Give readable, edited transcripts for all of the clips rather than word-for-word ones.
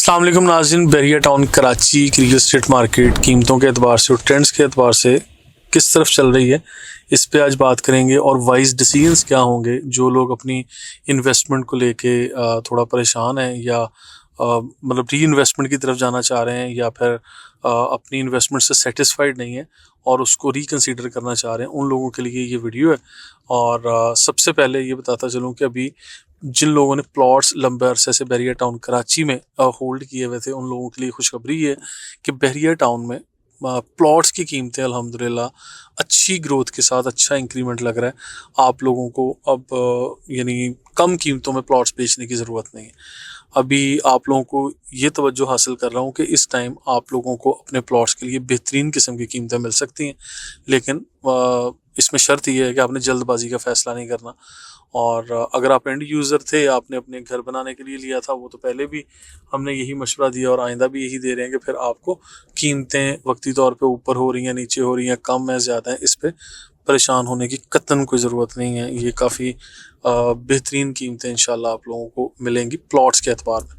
अस्सलाम वालेकुम नाज़रीन। बहरिया टाउन कराची की रियल एस्टेट मार्केट कीमतों के एतबार से और ट्रेंड्स के एतबार से किस तरफ चल रही है, इस पे आज बात करेंगे। और वाइज डिसीजंस क्या होंगे जो लोग अपनी इन्वेस्टमेंट को लेके थोड़ा परेशान हैं या मतलब री इन्वेस्टमेंट की तरफ जाना चाह रहे हैं या फिर अपनी इन्वेस्टमेंट से सेटिस्फाइड नहीं है और उसको रिकंसीडर करना चाह रहे हैं, उन लोगों के लिए ये वीडियो है। और सबसे पहले ये बताता चलूँ कि अभी जिन लोगों ने प्लॉट्स लंबे अरसे से बहरिया टाउन कराची में होल्ड किए हुए थे, उन लोगों के लिए खुशखबरी है कि बहरिया टाउन में प्लॉट्स की कीमतें अल्हम्दुलिल्लाह अच्छी ग्रोथ के साथ अच्छा इंक्रीमेंट लग रहा है। आप लोगों को अब यानी कम कीमतों में प्लॉट्स बेचने की ज़रूरत नहीं है। अभी आप लोगों को ये तवज्जो हासिल कर रहा हूँ कि इस टाइम आप लोगों को अपने प्लॉट्स के लिए बेहतरीन किस्म की कीमतें मिल सकती हैं, लेकिन इसमें शर्त यह है कि आपने जल्दबाजी का फ़ैसला नहीं करना। और अगर आप एंड यूज़र थे, आपने अपने घर बनाने के लिए लिया था, वो तो पहले भी हमने यही मशवरा दिया और आइंदा भी यही दे रहे हैं कि फिर आपको कीमतें वक्ती तौर पे ऊपर हो रही हैं, नीचे हो रही हैं, कम है, ज़्यादा है, इस पे परेशान होने की कतन कोई ज़रूरत नहीं है। ये काफ़ी बेहतरीन कीमतें इंशाल्लाह आप लोगों को मिलेंगी प्लॉट्स के एतबार में।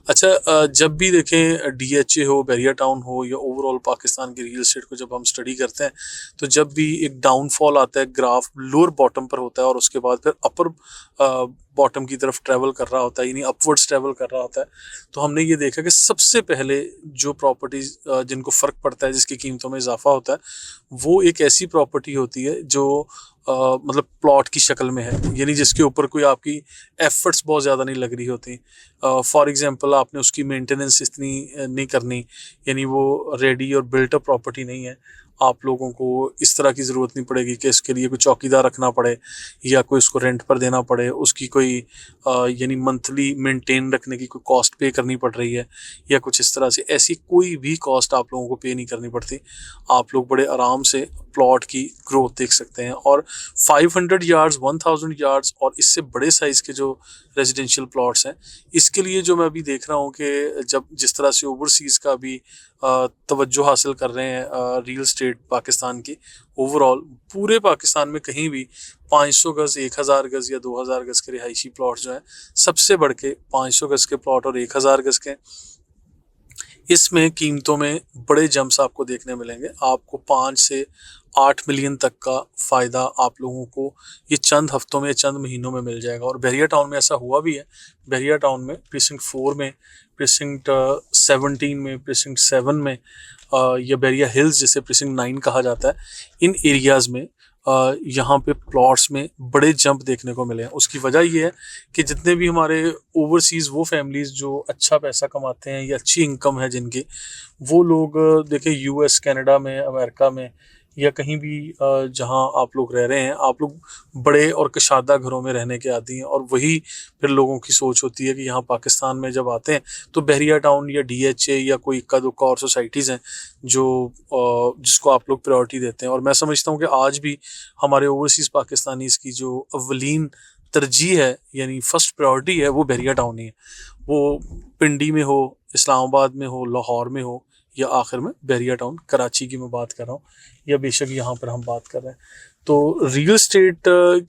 अच्छा, जब भी देखें डीएचए हो, बहरिया टाउन हो या ओवरऑल पाकिस्तान की रियल एस्टेट को जब हम स्टडी करते हैं, तो जब भी एक डाउनफॉल आता है, ग्राफ लोअर बॉटम पर होता है और उसके बाद फिर अपर बॉटम की तरफ ट्रैवल कर रहा होता है, यानी अपवर्ड्स ट्रैवल कर रहा होता है, तो हमने ये देखा कि सबसे पहले जो प्रॉपर्टीज़ जिनको फ़र्क पड़ता है, जिसकी कीमतों में इजाफा होता है, वो एक ऐसी प्रॉपर्टी होती है जो मतलब प्लॉट की शक्ल में है, यानी जिसके ऊपर कोई आपकी एफर्ट्स बहुत ज़्यादा नहीं लग रही होती। फॉर एग्जांपल आपने उसकी मेंटेनेंस इतनी नहीं करनी, यानी वो रेडी और बिल्ट अप प्रॉपर्टी नहीं है। आप लोगों को इस तरह की ज़रूरत नहीं पड़ेगी कि इसके लिए कोई चौकीदार रखना पड़े या कोई उसको रेंट पर देना पड़े, उसकी कोई यानी मंथली मेंटेन रखने की कोई कॉस्ट पे करनी पड़ रही है या कुछ इस तरह से। ऐसी कोई भी कॉस्ट आप लोगों को पे नहीं करनी पड़ती। आप लोग बड़े आराम से प्लॉट की ग्रोथ देख सकते हैं। और 500 यार्ड्स, 1000 यार्ड्स और इससे बड़े साइज़ के जो रेजिडेंशियल प्लॉट्स हैं, इसके लिए जो मैं अभी देख रहा हूँ कि जब जिस तरह से ओवरसीज़ का भी तवज्जो हासिल कर रहे हैं रियल एस्टेट पाकिस्तान की, ओवरऑल पूरे पाकिस्तान में कहीं भी 500 गज़, 1000 गज़ या 2000 गज़ के रिहायशी प्लॉट जो हैं, सबसे बढ़ के 500 गज़ के प्लॉट और 1000 गज़ के, इसमें कीमतों में बड़े जंप्स आपको देखने मिलेंगे। आपको 5 से 8 मिलियन तक का फ़ायदा आप लोगों को ये चंद हफ्तों में, चंद महीनों में मिल जाएगा। और बहरिया टाउन में ऐसा हुआ भी है। बहरिया टाउन में प्रीसिंक्ट 4 में, प्रीसिंक्ट 17 में, प्रीसिंक्ट 7 में या बहरिया हिल्स जिसे प्रीसिंक्ट 9 कहा जाता है, इन एरियाज़ में यहाँ पे प्लॉट्स में बड़े जंप देखने को मिले हैं। उसकी वजह ये है कि जितने भी हमारे ओवरसीज़ वो फैमिलीज़ जो अच्छा पैसा कमाते हैं या अच्छी इनकम है जिनकी, वो लोग देखें यूएस, कनाडा में, अमेरिका में या कहीं भी जहाँ आप लोग रह रहे हैं, आप लोग बड़े और कशादा घरों में रहने के आदी हैं। और वही फिर लोगों की सोच होती है कि यहाँ पाकिस्तान में जब आते हैं तो बहरिया टाउन या डीएचए या कोई इक्का दुक्का और सोसाइटीज़ हैं जो जिसको आप लोग प्रायोरिटी देते हैं। और मैं समझता हूँ कि आज भी हमारे ओवरसीज़ पाकिस्तानीज़ की जो अव्वलीन तरजीह है, यानी फर्स्ट प्रायोरिटी है, वो बहरिया टाउन ही है। वो पिंडी में हो, इस्लामाबाद में हो, लाहौर में हो या आखिर में बहरिया टाउन कराची की मैं बात कर रहा हूँ, या बेशक यहाँ पर हम बात कर रहे हैं। तो रियल एस्टेट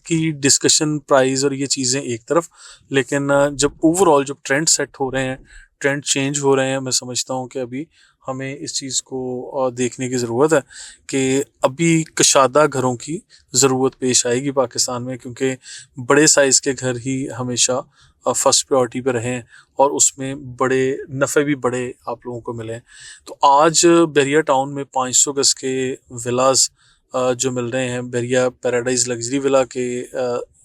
की डिस्कशन, प्राइस और ये चीज़ें एक तरफ, लेकिन जब ओवरऑल जब ट्रेंड सेट हो रहे हैं, ट्रेंड चेंज हो रहे हैं, मैं समझता हूँ कि अभी हमें इस चीज़ को देखने की ज़रूरत है कि अभी कशादा घरों की ज़रूरत पेश आएगी पाकिस्तान में, क्योंकि बड़े साइज़ के घर ही हमेशा फर्स्ट प्रायोरिटी पे रहें और उसमें बड़े नफ़े भी बड़े आप लोगों को मिले। तो आज बहरिया टाउन में 500 गज़ के विलास जो मिल रहे हैं, बहरिया पैराडाइज लग्जरी विला के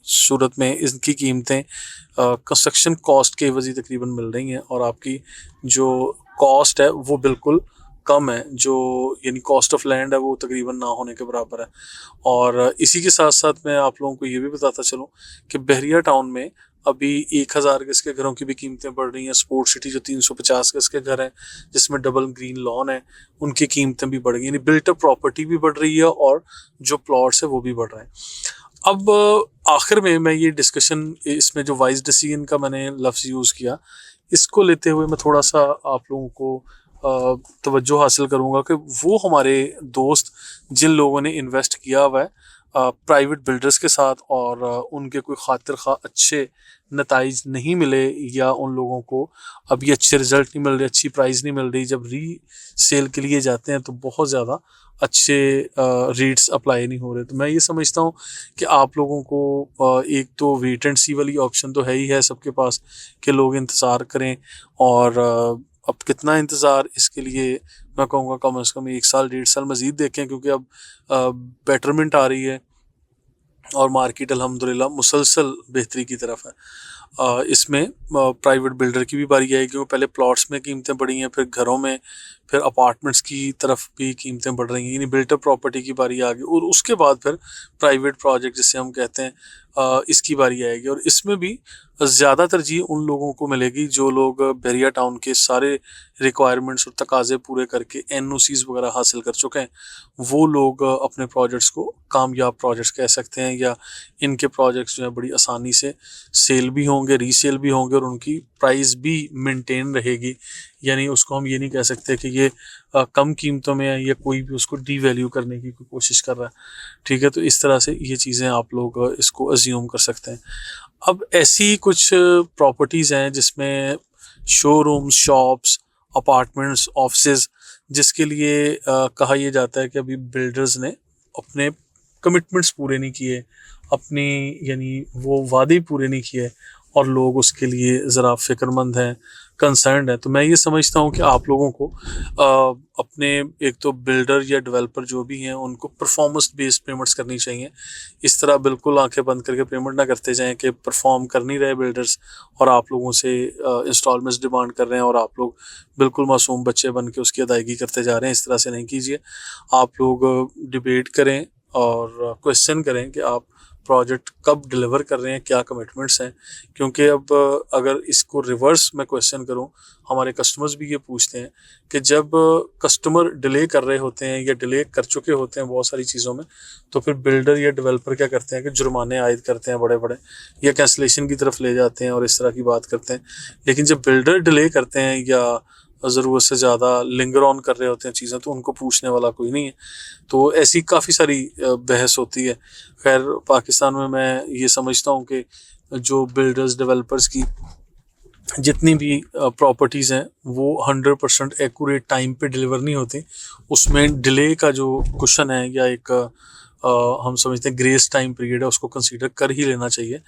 सूरत में, इनकी कीमतें कंस्ट्रक्शन कॉस्ट के एवज़ी तकरीबन मिल रही हैं और आपकी जो कॉस्ट है वो बिल्कुल कम है, जो यानी कॉस्ट ऑफ लैंड है वो तकरीबन ना होने के बराबर है। और इसी के साथ साथ मैं आप लोगों को ये भी बताता चलूँ कि बहरिया टाउन में अभी 1000 गज़ के घरों की भी कीमतें बढ़ रही हैं। स्पोर्ट सिटी जो 350 गज़ के घर हैं जिसमें डबल ग्रीन लॉन है, उनकी कीमतें भी बढ़ गई, यानी बिल्ट अप प्रॉपर्टी भी बढ़ रही है और जो प्लॉट्स है वो भी बढ़ रहे हैं। अब आखिर में मैं ये डिस्कशन, इसमें जो वाइज डिसीजन का मैंने लफ्ज़ यूज़ किया, इसको लेते हुए मैं थोड़ा सा आप लोगों को तवज्जो हासिल करूँगा कि वो हमारे दोस्त जिन लोगों ने इन्वेस्ट किया हुआ है प्राइवेट बिल्डर्स के साथ और उनके कोई खातिर खा अच्छे नताइज नहीं मिले या उन लोगों को अभी अच्छे रिजल्ट नहीं मिल रहे, अच्छी प्राइस नहीं मिल रही, जब री सेल के लिए जाते हैं तो बहुत ज़्यादा अच्छे रेट्स अप्लाई नहीं हो रहे। तो मैं ये समझता हूँ कि आप लोगों को एक तो वेट एंड सी वाली ऑप्शन तो है ही है सबके पास कि लोग इंतज़ार करें, और अब कितना इंतज़ार, इसके लिए मैं कहूँगा कम से कम 1 साल 1.5 साल मज़ीद देखें, क्योंकि अब बेटरमेंट आ रही है और मार्केट अल्हम्दुलिल्लाह मुसलसल बेहतरी की तरफ है। इसमें प्राइवेट बिल्डर की भी बारी आएगी, क्योंकि पहले प्लॉट्स में कीमतें बढ़ी हैं, फिर घरों में, फिर अपार्टमेंट्स की तरफ भी कीमतें बढ़ रही हैं, यानी बिल्ट अप प्रॉपर्टी की बारी आ गई, और उसके बाद फिर प्राइवेट प्रोजेक्ट जिसे हम कहते हैं इसकी बारी आएगी। और इसमें भी ज़्यादा तरजीह उन लोगों को मिलेगी जो लोग बहरिया टाउन के सारे रिक्वायरमेंट्स और तकाजे पूरे करके एनओसीज वगैरह हासिल कर चुके हैं। वो लोग अपने प्रोजेक्ट्स को कामयाब प्रोजेक्ट्स कह सकते हैं, या इनके प्रोजेक्ट्स जो है बड़ी आसानी से सेल भी होंगे, रीसेल भी होंगे, और उनकी प्राइस भी मेंटेन रहेगी। यानी उसको हम ये नहीं कह सकते कि ये कम कीमतों में है या कोई भी उसको डी वैल्यू करने की कोई कोशिश कर रहा है। ठीक है, तो इस तरह से ये चीज़ें आप लोग इसको अज्यूम कर सकते हैं। अब ऐसी कुछ प्रॉपर्टीज़ हैं जिसमें शोरूम्स, शॉप्स, अपार्टमेंट्स, ऑफिसेज, जिसके लिए कहा यह जाता है कि अभी बिल्डर्स ने अपने कमिटमेंट्स पूरे नहीं किए, अपनी यानी वो वादे पूरे नहीं किए, और लोग उसके लिए ज़रा फ़िक्रमंद हैं, कंसर्न्ड हैं। तो मैं ये समझता हूँ कि आप लोगों को अपने एक तो बिल्डर या डेवलपर जो भी हैं उनको परफॉर्मेंस बेस्ड पेमेंट्स करनी चाहिए। इस तरह बिल्कुल आंखें बंद करके पेमेंट ना करते जाएं कि परफॉर्म कर नहीं रहे बिल्डर्स और आप लोगों से इंस्टॉलमेंट्स डिमांड कर रहे हैं और आप लोग बिल्कुल मासूम बच्चे बन के उसकी अदायगी करते जा रहे हैं। इस तरह से नहीं कीजिए। आप लोग डिबेट करें और क्वेश्चन करें कि आप प्रोजेक्ट कब डिलीवर कर रहे हैं, क्या कमिटमेंट्स हैं। क्योंकि अब अगर इसको रिवर्स मैं क्वेश्चन करूं, हमारे कस्टमर्स भी ये पूछते हैं कि जब कस्टमर डिले कर रहे होते हैं या डिले कर चुके होते हैं बहुत सारी चीज़ों में, तो फिर बिल्डर या डेवलपर क्या करते हैं कि जुर्माने आयद करते हैं बड़े बड़े, या कैंसलेशन की तरफ ले जाते हैं और इस तरह की बात करते हैं। लेकिन जब बिल्डर डिले करते हैं या ज़रूरत से ज़्यादा लिंगर ऑन कर रहे होते हैं चीज़ें, तो उनको पूछने वाला कोई नहीं है। तो ऐसी काफ़ी सारी बहस होती है। खैर, पाकिस्तान में मैं ये समझता हूँ कि जो बिल्डर्स डेवलपर्स की जितनी भी प्रॉपर्टीज़ हैं वो 100% एक्यूरेट टाइम पे डिलीवर नहीं होती। उसमें डिले का जो क्वेश्चन है या एक हम समझते हैं ग्रेस टाइम पीरियड है, उसको कंसीडर कर ही लेना चाहिए,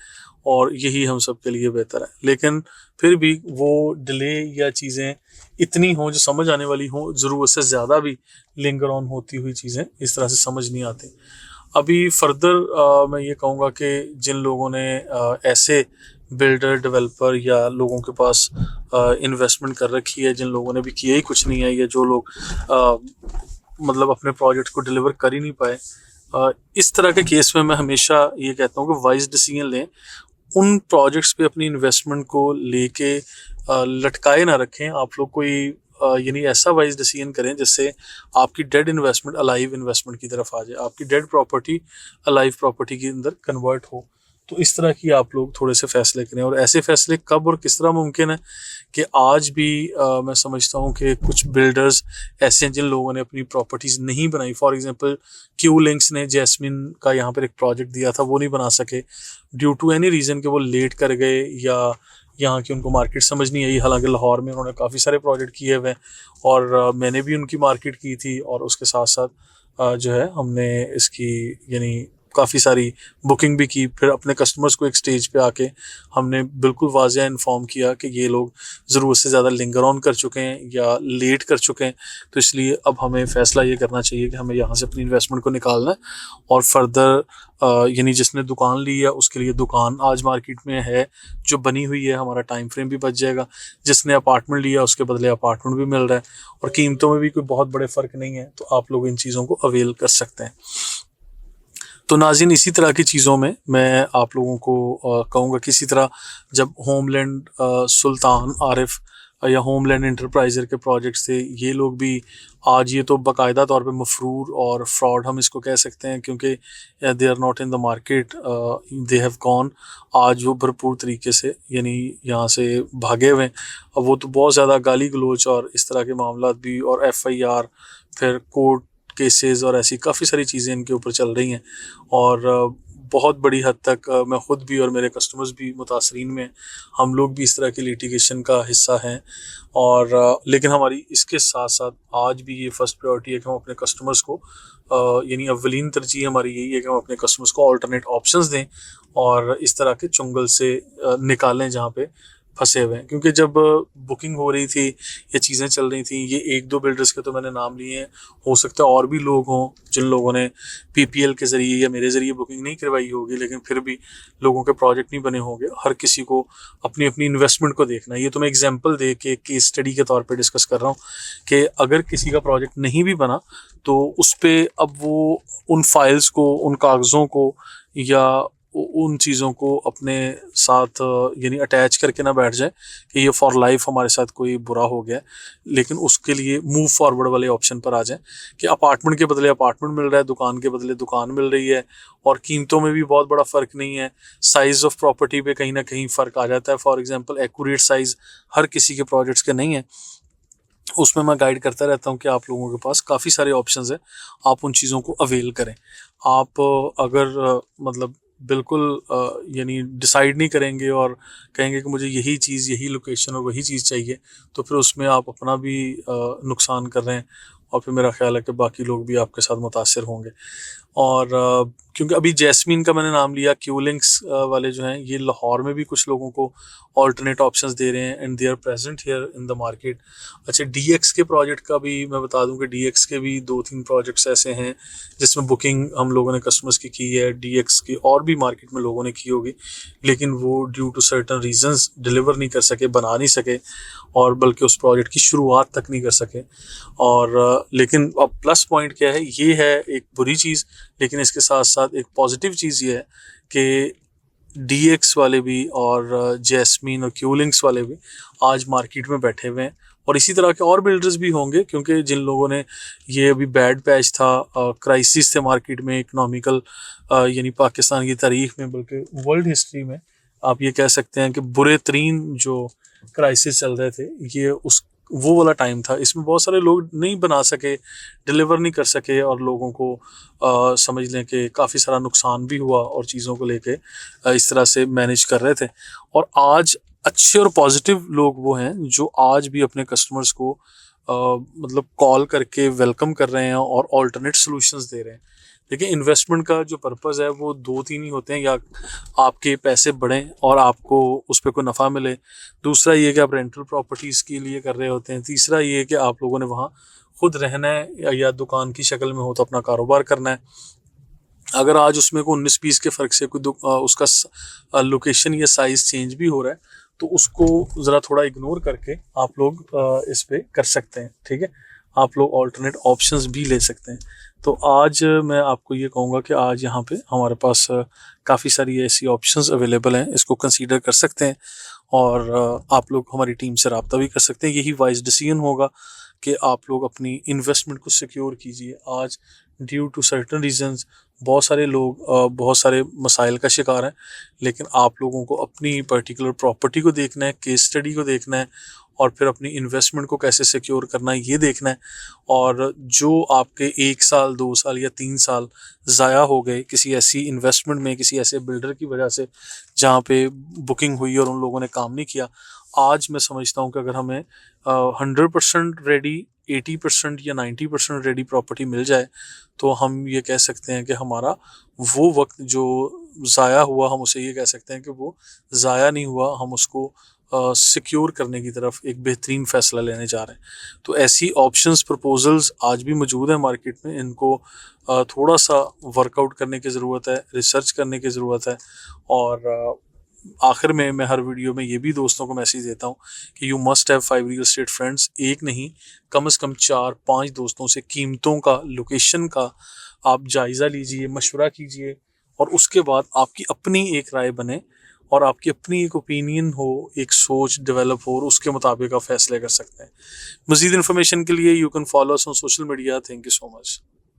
और यही हम सब के लिए बेहतर है। लेकिन फिर भी वो डिले या चीज़ें इतनी हों जो समझ आने वाली हों, ज़रूरत से ज़्यादा भी लिंगर ऑन होती हुई चीज़ें इस तरह से समझ नहीं आती। अभी फर्दर मैं ये कहूँगा कि जिन लोगों ने ऐसे बिल्डर डेवलपर या लोगों के पास इन्वेस्टमेंट कर रखी है, जिन लोगों ने भी किया ही कुछ नहीं है, या जो लोग मतलब अपने प्रोजेक्ट को डिलीवर कर ही नहीं पाए, इस तरह के केस में मैं हमेशा ये कहता हूँ कि वाइज डिसीजन लें। उन प्रोजेक्ट्स पे अपनी इन्वेस्टमेंट को लेके लटकाए ना रखें। आप लोग कोई यानी ऐसा वाइज डिसीजन करें जिससे आपकी डेड इन्वेस्टमेंट अलाइव इन्वेस्टमेंट की तरफ आ जाए, आपकी डेड प्रॉपर्टी अलाइव प्रॉपर्टी के अंदर कन्वर्ट हो। तो इस तरह की आप लोग थोड़े से फैसले करें, और ऐसे फैसले कब और किस तरह मुमकिन है कि आज भी मैं समझता हूँ कि कुछ बिल्डर्स ऐसे हैं जिन लोगों ने अपनी प्रॉपर्टीज़ नहीं बनाई। फॉर एग्जांपल क्यू लिंक्स ने जैस्मिन का यहाँ पर एक प्रोजेक्ट दिया था, वो नहीं बना सके ड्यू टू एनी रीज़न कि वो लेट कर गए या यहाँ की उनको मार्केट समझ नहीं आई। हालांकि लाहौर में उन्होंने काफ़ी सारे प्रोजेक्ट किए हुए हैं, और मैंने भी उनकी मार्केट की थी, और उसके साथ साथ जो है हमने इसकी यानी काफ़ी सारी बुकिंग भी की। फिर अपने कस्टमर्स को एक स्टेज पे आके हमने बिल्कुल वाज़ेह इन्फॉर्म किया कि ये लोग ज़रूरत से ज़्यादा लिंगर ऑन कर चुके हैं या लेट कर चुके हैं, तो इसलिए अब हमें फ़ैसला ये करना चाहिए कि हमें यहाँ से अपनी इन्वेस्टमेंट को निकालना है, और फर्दर यानी जिसने दुकान ली है उसके लिए दुकान आज मार्केट में है जो बनी हुई है, हमारा टाइम फ्रेम भी बच जाएगा। जिसने अपार्टमेंट लिया उसके बदले अपार्टमेंट भी मिल रहा है, और कीमतों में भी कोई बहुत बड़े फ़र्क नहीं है। तो आप लोग इन चीज़ों को अवेल कर सकते हैं। तो नाज़रीन, इसी तरह की चीज़ों में मैं आप लोगों को कहूँगा कि इसी तरह जब होमलैंड सुल्तान आरिफ या होमलैंड इंटरप्राइजर के प्रोजेक्ट्स थे, ये लोग भी आज ये तो बाकायदा तौर पे मफरूर और फ्रॉड हम इसको कह सकते हैं, क्योंकि they are not in the market, they have gone. आज वो भरपूर तरीके से यानी यहाँ से भागे हुए हैं। अब वो तो बहुत ज़्यादा गाली गलोच और इस तरह के मामला भी, और FIR, फिर कोर्ट केसेस और ऐसी काफ़ी सारी चीज़ें इनके ऊपर चल रही हैं। और बहुत बड़ी हद तक मैं ख़ुद भी और मेरे कस्टमर्स भी मुतासरीन में हैं। हम लोग भी इस तरह की लिटिगेशन का हिस्सा हैं। और लेकिन हमारी इसके साथ साथ आज भी ये फ़र्स्ट प्रायोरिटी है कि हम अपने कस्टमर्स को यानी अव्वलीन तरजीह हमारी यही है कि हम अपने कस्टमर्स को अल्टरनेट ऑप्शंस दें और इस तरह के चुंगल से निकालें जहाँ पे फंसे हुए हैं। क्योंकि जब बुकिंग हो रही थी, ये चीज़ें चल रही थी, ये एक दो बिल्डर्स के तो मैंने नाम लिए हैं, हो सकता है और भी लोग हों जिन लोगों ने पीपीएल के ज़रिए या मेरे ज़रिए बुकिंग नहीं करवाई होगी, लेकिन फिर भी लोगों के प्रोजेक्ट नहीं बने होंगे। हर किसी को अपनी अपनी इन्वेस्टमेंट को देखना है। ये तो मैं एग्जांपल दे के केस स्टडी के तौर पे डिस्कस कर रहा हूँ कि अगर किसी का प्रोजेक्ट नहीं भी बना तो उस पे अब वो उन फाइल्स को, उन कागज़ों को या उन चीज़ों को अपने साथ यानी अटैच करके ना बैठ जाए कि ये फॉर लाइफ हमारे साथ कोई बुरा हो गया, लेकिन उसके लिए मूव फॉरवर्ड वाले ऑप्शन पर आ जाए कि अपार्टमेंट के बदले अपार्टमेंट मिल रहा है, दुकान के बदले दुकान मिल रही है, और कीमतों में भी बहुत बड़ा फ़र्क नहीं है। साइज़ ऑफ प्रॉपर्टी पे कहीं ना कहीं फ़र्क आ जाता है। फॉर एग्जांपल एक्यूरेट साइज़ हर किसी के प्रोजेक्ट्स के नहीं है। उसमें मैं गाइड करता रहता हूँ कि आप लोगों के पास काफ़ी सारे ऑप्शंस हैं, आप उन चीज़ों को अवेल करें। आप अगर मतलब बिल्कुल यानी डिसाइड नहीं करेंगे और कहेंगे कि मुझे यही चीज़, यही लोकेशन और वही चीज़ चाहिए, तो फिर उसमें आप अपना भी नुकसान कर रहे हैं और फिर मेरा ख्याल है कि बाकी लोग भी आपके साथ मुतासिर होंगे। और क्योंकि अभी जैस्मीन का मैंने नाम लिया, क्यूलिंक्स वाले जो हैं ये लाहौर में भी कुछ लोगों को ऑल्टरनेट ऑप्शंस दे रहे हैं and they are present here in the market. अच्छा, डीएक्स के प्रोजेक्ट का भी मैं बता दूं कि डीएक्स के भी 2-3 प्रोजेक्ट्स ऐसे हैं जिसमें बुकिंग हम लोगों ने कस्टमर्स की है। डीएक्स की और भी मार्केट में लोगों ने की होगी, लेकिन वो due to certain reasons deliver नहीं कर सके, बना नहीं सके, और बल्कि उस प्रोजेक्ट की शुरुआत तक नहीं कर सके। और लेकिन अब प्लस पॉइंट क्या है, ये है एक बुरी चीज़, लेकिन इसके साथ साथ एक पॉजिटिव चीज़ ये है कि डीएक्स वाले भी और जैस्मीन और क्यूलिंक्स वाले भी आज मार्केट में बैठे हुए हैं। और इसी तरह के और बिल्डर्स भी होंगे, क्योंकि जिन लोगों ने, ये अभी बैड पैच था, क्राइसिस थे मार्केट में इकोनॉमिकल, यानी पाकिस्तान की तारीख में बल्कि वर्ल्ड हिस्ट्री में आप ये कह सकते हैं कि बुरे तरीन जो क्राइसिस चल रहे थे, ये उस वो वाला टाइम था। इसमें बहुत सारे लोग नहीं बना सके, डिलीवर नहीं कर सके, और लोगों को समझ लें कि काफ़ी सारा नुकसान भी हुआ और चीज़ों को लेके इस तरह से मैनेज कर रहे थे। और आज अच्छे और पॉजिटिव लोग वो हैं जो आज भी अपने कस्टमर्स को मतलब कॉल करके वेलकम कर रहे हैं और ऑल्टरनेट सॉल्यूशंस दे रहे हैं। देखिए, इन्वेस्टमेंट का जो पर्पज़ है वो 2-3 ही होते हैं, या आपके पैसे बढ़ें और आपको उस पर कोई नफ़ा मिले, दूसरा ये कि आप रेंटल प्रॉपर्टीज़ के लिए कर रहे होते हैं, तीसरा ये कि आप लोगों ने वहाँ खुद रहना है या दुकान की शक्ल में हो तो अपना कारोबार करना है। अगर आज उसमें को 19-20 के फ़र्क से कोई उसका लोकेशन या साइज़ चेंज भी हो रहा है, तो उसको ज़रा थोड़ा इग्नोर करके आप लोग इस पे कर सकते हैं। ठीक है, आप लोग ऑल्टरनेट ऑप्शंस भी ले सकते हैं। तो आज मैं आपको ये कहूँगा कि आज यहाँ पे हमारे पास काफ़ी सारी ऐसी ऑप्शंस अवेलेबल हैं, इसको कंसीडर कर सकते हैं, और आप लोग हमारी टीम से रब्ता भी कर सकते हैं। यही वाइज डिसीजन होगा कि आप लोग अपनी इन्वेस्टमेंट को सिक्योर कीजिए। आज ड्यू टू सर्टन रीजंस बहुत सारे लोग बहुत सारे मसाइल का शिकार हैं, लेकिन आप लोगों को अपनी पर्टिकुलर प्रॉपर्टी को देखना है, केस स्टडी को देखना है, और फिर अपनी इन्वेस्टमेंट को कैसे सिक्योर करना है ये देखना है। और जो आपके 1 साल, 2 साल या 3 साल ज़ाया हो गए किसी ऐसी इन्वेस्टमेंट में, किसी ऐसे बिल्डर की वजह से जहाँ पे बुकिंग हुई और उन लोगों ने काम नहीं किया, आज मैं समझता हूँ कि अगर हमें 100% रेडी, 80% या 90% रेडी प्रॉपर्टी मिल जाए, तो हम ये कह सकते हैं कि हमारा वो वक्त जो ज़ाया हुआ, हम उसे ये कह सकते हैं कि वो ज़ाया नहीं हुआ, हम उसको सिक्योर करने की तरफ एक बेहतरीन फ़ैसला लेने जा रहे हैं। तो ऐसी ऑप्शंस, प्रपोजल्स आज भी मौजूद हैं मार्केट में, इनको थोड़ा सा वर्कआउट करने की ज़रूरत है, रिसर्च करने की ज़रूरत है। और आखिर में मैं हर वीडियो में ये भी दोस्तों को मैसेज देता हूँ कि you must have 5 real estate friends. एक नहीं, कम से कम 4-5 दोस्तों से कीमतों का, लोकेशन का आप जायज़ा लीजिए, मशवरा कीजिए, और उसके बाद आपकी अपनी एक राय बने और आपकी अपनी एक ओपिनियन हो, एक सोच डेवलप हो, और उसके मुताबिक आप फैसले कर सकते हैं। मज़ीद इन्फॉर्मेशन के लिए you can follow us on social media. Thank you so much.